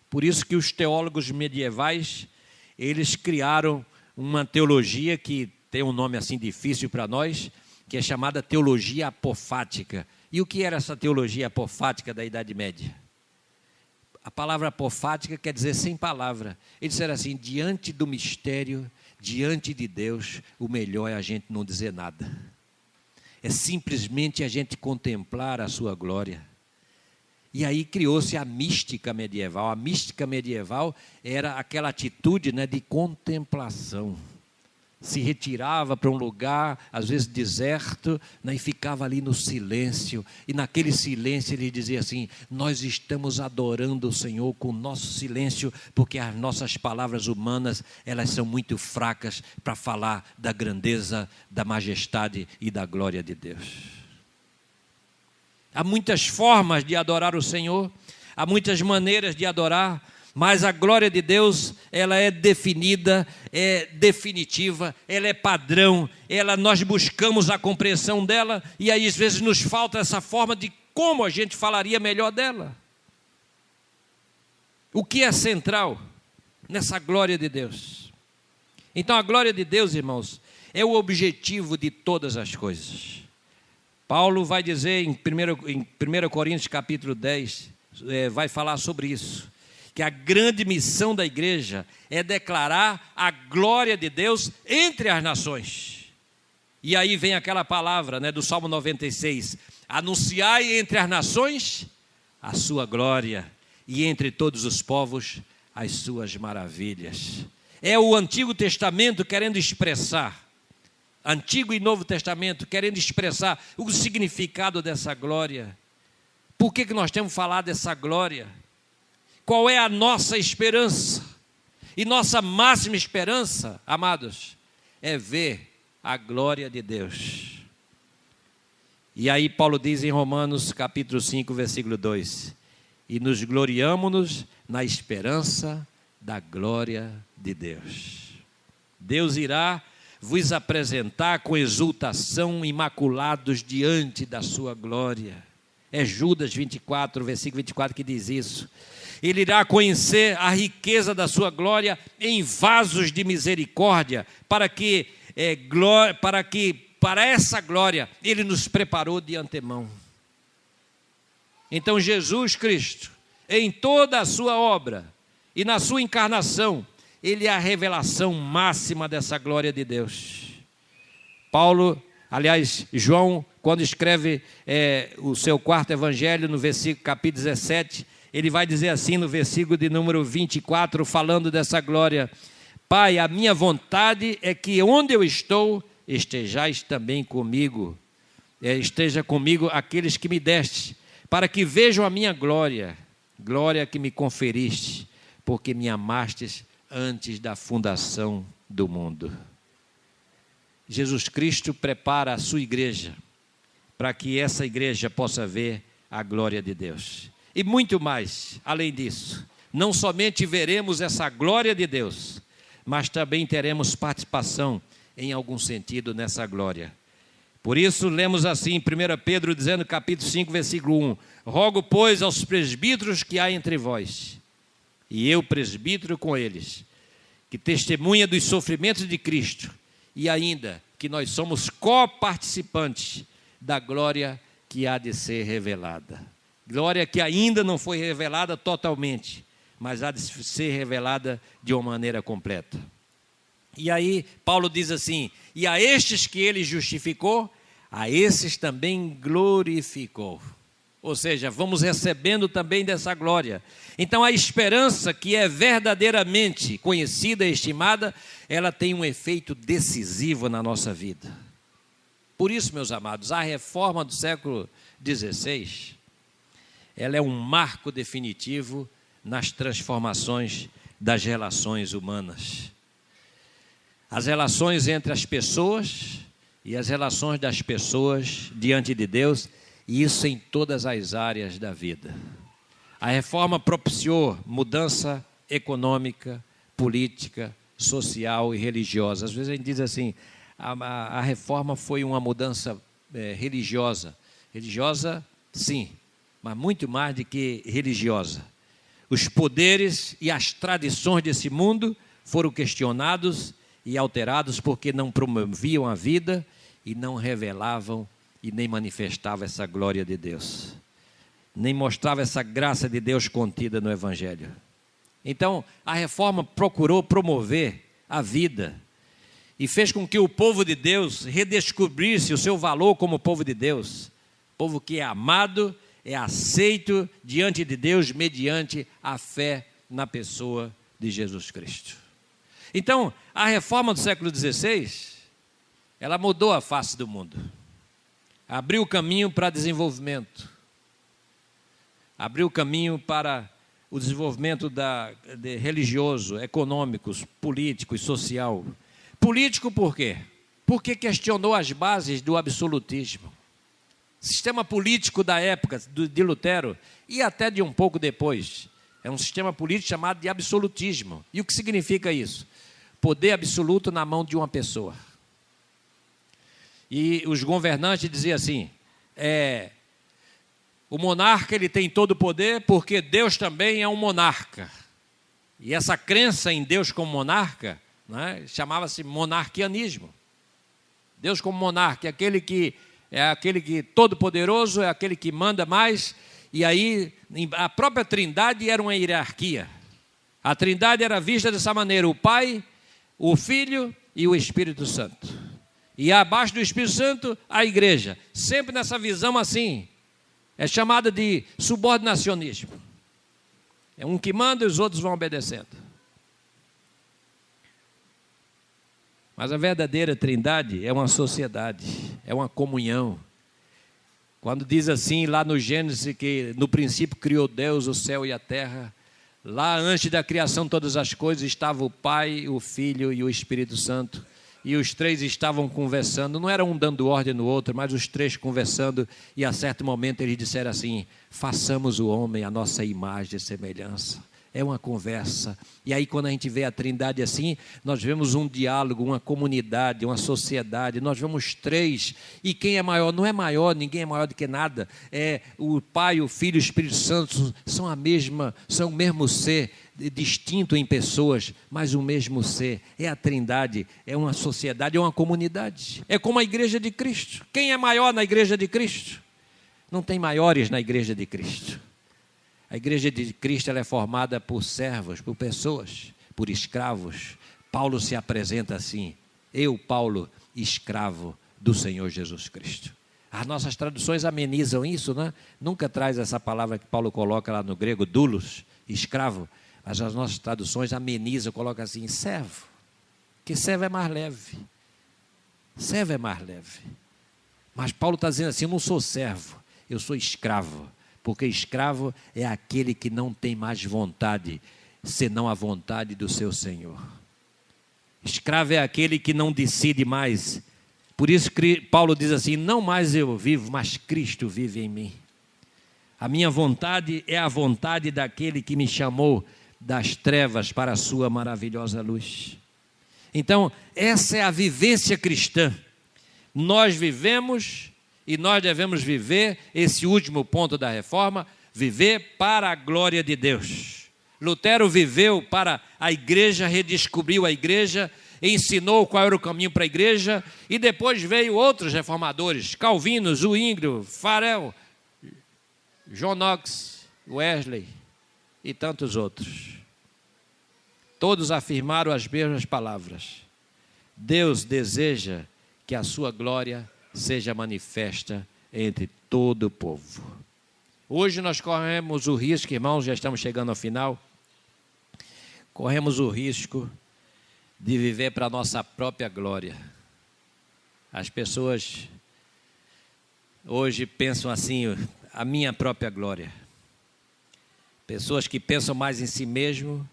Por isso que os teólogos medievais, eles criaram uma teologia que tem um nome assim difícil para nós, que é chamada teologia apofática. E o que era essa teologia apofática da Idade Média? A palavra apofática quer dizer sem palavra. Eles disseram assim, diante do mistério, diante de Deus, o melhor é a gente não dizer nada. É simplesmente a gente contemplar a sua glória. E aí criou-se a mística medieval. A mística medieval era aquela atitude, né, de contemplação. Se retirava para um lugar, às vezes deserto, né, e ficava ali no silêncio. E naquele silêncio ele dizia assim, nós estamos adorando o Senhor com o nosso silêncio, porque as nossas palavras humanas, elas são muito fracas para falar da grandeza, da majestade e da glória de Deus. Há muitas formas de adorar o Senhor, há muitas maneiras de adorar, mas a glória de Deus, ela é definida, é definitiva, ela é padrão, nós buscamos a compreensão dela, e aí às vezes nos falta essa forma de como a gente falaria melhor dela. O que é central nessa glória de Deus? Então a glória de Deus, irmãos, é o objetivo de todas as coisas. Paulo vai dizer em 1 Coríntios capítulo 10, vai falar sobre isso, que a grande missão da igreja é declarar a glória de Deus entre as nações. E aí vem aquela palavra, né, do Salmo 96, anunciai entre as nações a sua glória, e entre todos os povos as suas maravilhas. É o Antigo Testamento querendo expressar, Antigo e Novo Testamento querendo expressar o significado dessa glória. Por que nós temos falado dessa glória? Qual é a nossa esperança? E nossa máxima esperança, amados, é ver a glória de Deus. E aí Paulo diz em Romanos capítulo 5, versículo 2, e nos gloriamo-nos na esperança da glória de Deus. Deus irá vos apresentar com exultação, imaculados diante da sua glória. É Judas 24, versículo 24 que diz isso. Ele irá conhecer a riqueza da sua glória em vasos de misericórdia, para essa glória ele nos preparou de antemão. Então Jesus Cristo em toda a sua obra e na sua encarnação, ele é a revelação máxima dessa glória de Deus. João, quando escreve o seu quarto evangelho, no versículo capítulo 17, ele vai dizer assim no versículo de número 24, falando dessa glória: Pai, a minha vontade é que onde eu estou, estejais também comigo, esteja comigo aqueles que me deste, para que vejam a minha glória, glória que me conferiste, porque me amastes antes da fundação do mundo. Jesus Cristo prepara a sua igreja para que essa igreja possa ver a glória de Deus. E muito mais, além disso, não somente veremos essa glória de Deus, mas também teremos participação em algum sentido nessa glória. Por isso, lemos assim, 1 Pedro, dizendo, capítulo 5, versículo 1, rogo, pois, aos presbíteros que há entre vós, e eu presbítero com eles, que testemunha dos sofrimentos de Cristo, e ainda que nós somos coparticipantes da glória que há de ser revelada. Glória que ainda não foi revelada totalmente, mas há de ser revelada de uma maneira completa. E aí Paulo diz assim, e a estes que ele justificou, a esses também glorificou. Ou seja, vamos recebendo também dessa glória. Então a esperança que é verdadeiramente conhecida e estimada, ela tem um efeito decisivo na nossa vida. Por isso, meus amados, a reforma do século XVI, ela é um marco definitivo nas transformações das relações humanas. As relações entre as pessoas e as relações das pessoas diante de Deus, e isso em todas as áreas da vida. A reforma propiciou mudança econômica, política, social e religiosa. Às vezes a gente diz assim, a reforma foi uma mudança religiosa. Religiosa, sim, mas muito mais do que religiosa. Os poderes e as tradições desse mundo foram questionados e alterados porque não promoviam a vida e não revelavam e nem manifestavam essa glória de Deus, nem mostrava essa graça de Deus contida no Evangelho. Então, a reforma procurou promover a vida e fez com que o povo de Deus redescobrisse o seu valor como povo de Deus, povo que é amado, é aceito diante de Deus mediante a fé na pessoa de Jesus Cristo. Então, a reforma do século XVI, ela mudou a face do mundo, abriu o caminho para desenvolvimento, abriu o caminho para o desenvolvimento religioso, econômico, político e social. Político por quê? Porque questionou as bases do absolutismo. O sistema político da época de Lutero e até de um pouco depois, é um sistema político chamado de absolutismo. E o que significa isso? Poder absoluto na mão de uma pessoa. E os governantes diziam assim, o monarca ele tem todo o poder porque Deus também é um monarca. E essa crença em Deus como monarca, né, chamava-se monarquianismo. Deus como monarca é aquele que todo poderoso, é aquele que manda mais. E aí a própria Trindade era uma hierarquia. A Trindade era vista dessa maneira, o Pai, o Filho e o Espírito Santo. E abaixo do Espírito Santo, a igreja. Sempre nessa visão assim. É chamada de subordinacionismo. É um que manda e os outros vão obedecendo. Mas a verdadeira Trindade é uma sociedade, é uma comunhão. Quando diz assim, lá no Gênesis, que no princípio criou Deus o céu e a terra, lá antes da criação de todas as coisas, estava o Pai, o Filho e o Espírito Santo. E os três estavam conversando, não era um dando ordem no outro, mas os três conversando, e a certo momento eles disseram assim, façamos o homem a nossa imagem e semelhança. É uma conversa. E aí quando a gente vê a Trindade assim, nós vemos um diálogo, uma comunidade, uma sociedade, nós vemos três, e quem é maior? Não é maior, ninguém é maior do que nada, o Pai, o Filho e o Espírito Santo são o mesmo ser, distinto em pessoas, mas o mesmo ser, é a Trindade, é uma sociedade, é uma comunidade, é como a igreja de Cristo. Quem é maior na igreja de Cristo? Não tem maiores na igreja de Cristo. A igreja de Cristo ela é formada por servos, por pessoas, por escravos. Paulo se apresenta assim: eu, Paulo, escravo do Senhor Jesus Cristo. As nossas traduções amenizam isso, né? Nunca traz essa palavra que Paulo coloca lá no grego, doulos, escravo, mas as nossas traduções amenizam, colocam assim, servo, porque servo é mais leve. Servo é mais leve. Mas Paulo está dizendo assim, eu não sou servo, eu sou escravo, porque escravo é aquele que não tem mais vontade, senão a vontade do seu Senhor. Escravo é aquele que não decide mais. Por isso Paulo diz assim, não mais eu vivo, mas Cristo vive em mim. A minha vontade é a vontade daquele que me chamou das trevas para a sua maravilhosa luz. Então, essa é a vivência cristã. Nós vivemos e nós devemos viver esse último ponto da reforma, viver para a glória de Deus. Lutero viveu para a igreja, redescobriu a igreja, ensinou qual era o caminho para a igreja, e depois veio outros reformadores, Calvino, Zwinglio, Farel, John Knox, Wesley e tantos outros. Todos afirmaram as mesmas palavras. Deus deseja que a sua glória seja manifesta entre todo o povo. Hoje nós corremos o risco, irmãos, já estamos chegando ao final, corremos o risco de viver para a nossa própria glória. As pessoas hoje pensam assim, a minha própria glória. Pessoas que pensam mais em si mesmo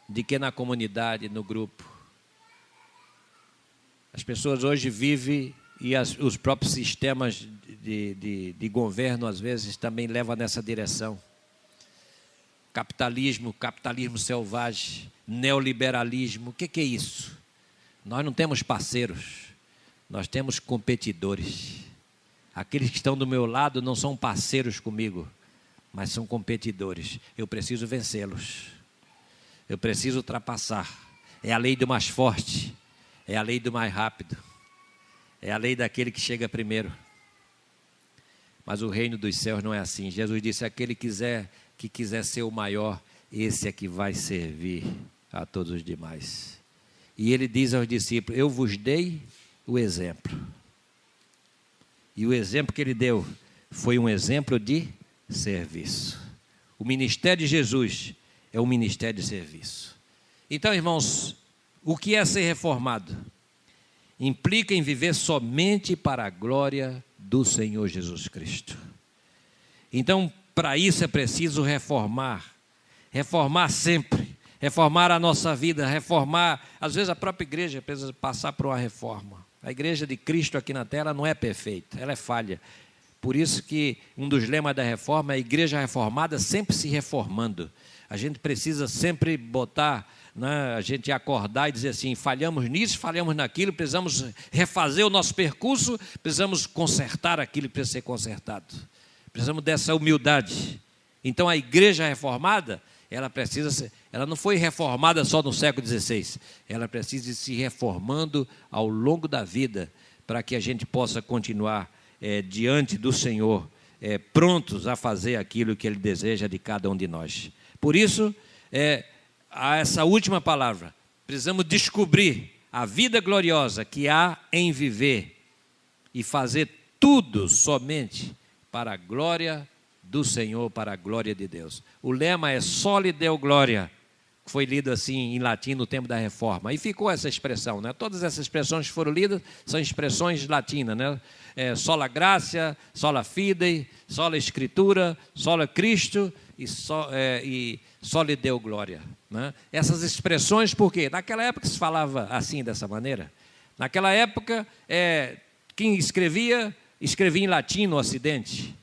do que na comunidade, no grupo. As pessoas hoje vivem, e os próprios sistemas de governo, às vezes, também levam nessa direção. Capitalismo selvagem, neoliberalismo, o que é isso? Nós não temos parceiros, nós temos competidores. Aqueles que estão do meu lado não são parceiros comigo, mas são competidores. Eu preciso vencê-los, eu preciso ultrapassar. É a lei do mais forte, é a lei do mais rápido, é a lei daquele que chega primeiro. Mas o reino dos céus não é assim. Jesus disse, aquele que quiser ser o maior, esse é que vai servir a todos os demais. E ele diz aos discípulos, eu vos dei o exemplo. E o exemplo que ele deu foi um exemplo de serviço. O ministério de Jesus é um ministério de serviço. Então, irmãos, o que é ser reformado? Implica em viver somente para a glória do Senhor Jesus Cristo. Então, para isso é preciso reformar sempre, reformar a nossa vida, reformar, às vezes a própria igreja precisa passar por uma reforma. A igreja de Cristo aqui na terra não é perfeita, ela é falha. Por isso que um dos lemas da reforma é a igreja reformada sempre se reformando. A gente precisa sempre botar, né, a gente acordar e dizer assim, falhamos nisso, falhamos naquilo, precisamos refazer o nosso percurso, precisamos consertar aquilo que precisa ser consertado. Precisamos dessa humildade. Então a igreja reformada, ela não foi reformada só no século XVI, ela precisa ir se reformando ao longo da vida, para que a gente possa continuar diante do Senhor, prontos a fazer aquilo que Ele deseja de cada um de nós. Por isso, essa última palavra, precisamos descobrir a vida gloriosa que há em viver e fazer tudo somente para a glória do Senhor, para a glória de Deus. O lema é Soli Deo Gloria, que foi lido assim em latim no tempo da Reforma. E ficou essa expressão, né? Todas essas expressões que foram lidas são expressões latinas, né? Sola Gratia, Sola Fide, Sola Escritura, Sola Cristo e Soli Deo Gloria, né? Essas expressões, por quê? Naquela época se falava assim, dessa maneira. Naquela época, quem escrevia em latim no Ocidente.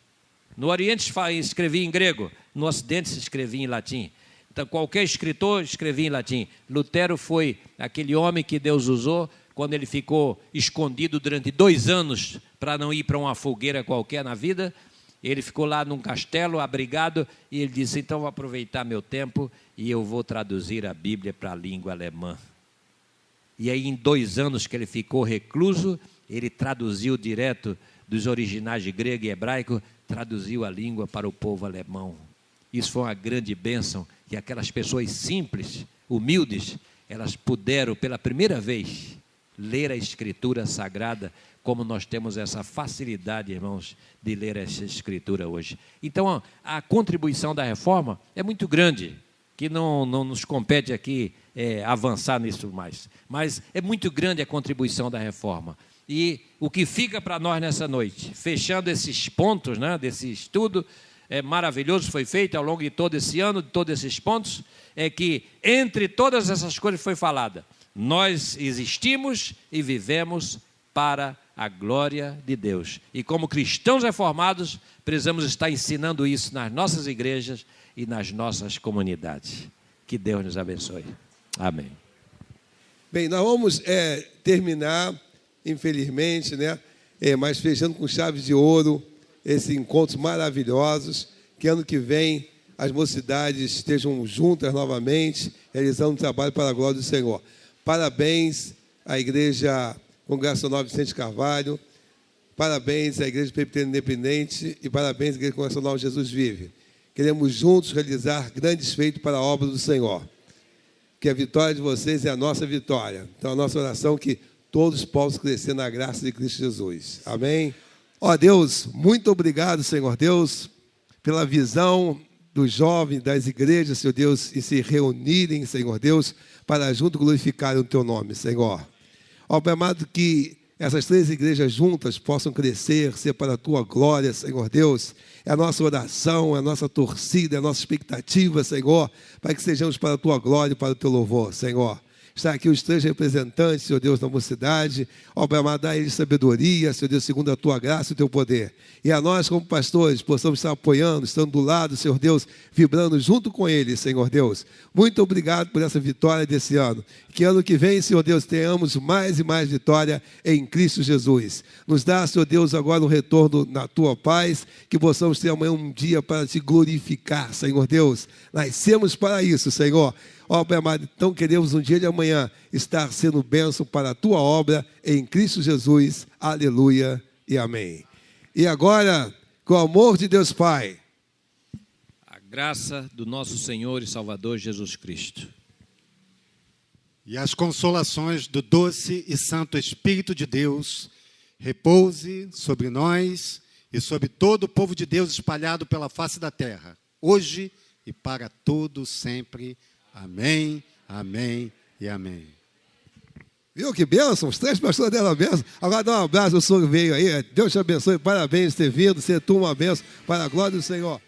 No Oriente se escrevia em grego, no Ocidente se escrevia em latim. Então, qualquer escritor escrevia em latim. Lutero foi aquele homem que Deus usou quando ele ficou escondido durante 2 anos para não ir para uma fogueira qualquer na vida. Ele ficou lá num castelo, abrigado, e ele disse, então vou aproveitar meu tempo e eu vou traduzir a Bíblia para a língua alemã. E aí, em 2 anos que ele ficou recluso, ele traduziu direto dos originais de grego e hebraico, traduziu a língua para o povo alemão. Isso foi uma grande bênção, que aquelas pessoas simples, humildes, elas puderam pela primeira vez ler a Escritura Sagrada, como nós temos essa facilidade, irmãos, de ler essa Escritura hoje. Então, a contribuição da reforma é muito grande, que não nos compete aqui avançar nisso mais. Mas é muito grande a contribuição da reforma. E o que fica para nós nessa noite, fechando esses pontos, né, desse estudo maravilhoso, foi feito ao longo de todo esse ano, de todos esses pontos, é que entre todas essas coisas que foi falada, nós existimos e vivemos para a glória de Deus. E como cristãos reformados, precisamos estar ensinando isso nas nossas igrejas e nas nossas comunidades. Que Deus nos abençoe. Amém. Bem, nós vamos terminar, infelizmente, né? Mas fechando com chaves de ouro, esses encontros maravilhosos, que ano que vem as mocidades estejam juntas novamente, realizando um trabalho para a glória do Senhor. Parabéns à Igreja Congregacional Vicente Carvalho, parabéns à Igreja Presbiteriana Independente e parabéns à Igreja Congregacional Jesus Vive. Queremos juntos realizar grandes feitos para a obra do Senhor. Que a vitória de vocês é a nossa vitória. Então, a nossa oração é que todos possam crescer na graça de Cristo Jesus. Amém? Ó Deus, muito obrigado, Senhor Deus, pela visão dos jovens, das igrejas, Senhor Deus, e se reunirem, Senhor Deus, para junto glorificarem o Teu nome, Senhor. Ó Pai amado, que essas três igrejas juntas possam crescer, ser para a Tua glória, Senhor Deus. É a nossa oração, é a nossa torcida, é a nossa expectativa, Senhor, para que sejamos para a Tua glória e para o Teu louvor, Senhor. Está aqui os três representantes, Senhor Deus, da mocidade. Ó Pai amado, dá a eles sabedoria, Senhor Deus, segundo a Tua graça e o Teu poder. E a nós, como pastores, possamos estar apoiando, estando do lado, Senhor Deus, vibrando junto com eles, Senhor Deus. Muito obrigado por essa vitória desse ano. Que ano que vem, Senhor Deus, tenhamos mais e mais vitória em Cristo Jesus. Nos dá, Senhor Deus, agora um retorno na Tua paz, que possamos ter amanhã um dia para Te glorificar, Senhor Deus. Nascemos para isso, Senhor. Ó Pai amado, então queremos um dia de amanhã estar sendo bênção para a Tua obra em Cristo Jesus. Aleluia e amém. E agora, com o amor de Deus Pai, a graça do nosso Senhor e Salvador Jesus Cristo, e as consolações do doce e santo Espírito de Deus repouse sobre nós e sobre todo o povo de Deus espalhado pela face da terra, hoje e para todo sempre. Amém, amém e amém. Viu que bênção? Os três pastores deram a bênção. Agora dá um abraço, o senhor veio aí. Deus te abençoe, parabéns por ter vindo, ser tu uma bênção para a glória do Senhor.